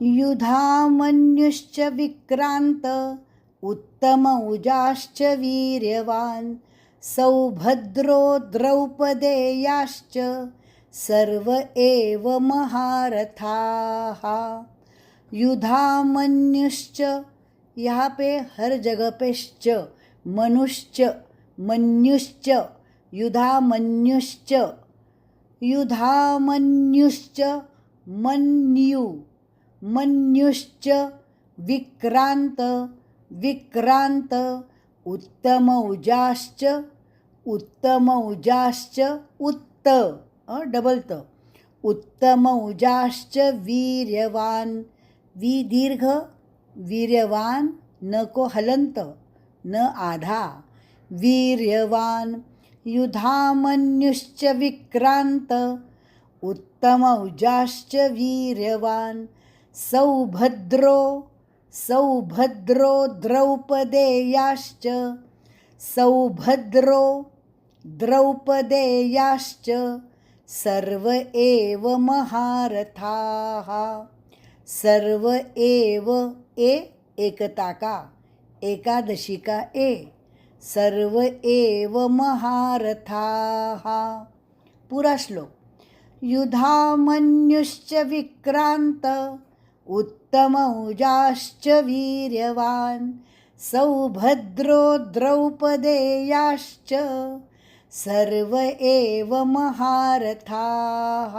युधामन्युश्च विक्रान्त उत्तमौजाश्च वीर्यवान् सौभद्रो द्रौपदेयाश्च सर्व एव महारथाः। युधामन्युश्च, यहाँ पे हर जगह पे श्च, मनुश्च, मन्युश्च, युधामन्युश्च, युधामन्युश्च, मन्यु, मन्युश्च, विक्रांत, विक्रांत, उत्तमौजाश्च, उत्तमौजाश्च, डबल त, उत्तमौजाश्च वीर्यवान, वी दीर्घ, वीर्यवान, न को हलंत, न आधा, वीर्यवान। युधामन्युश्च विक्रांत उत्तमौजाश्च वीर्यवान सौभद्रो, सौभद्रो द्रौपदेयाश्च, सौभद्रो द्रौपदेयाश्च सर्व एव महारथाः। सर्व एव एकता का, एकादशी का ए, सर्व एव महारथाः। पूरा श्लोक। युधामन्युश्च विक्रांत उत्तमौजाश्च वीर्यवान् सौभद्रो द्रौपदेयाश्च सर्व एव महारथाः।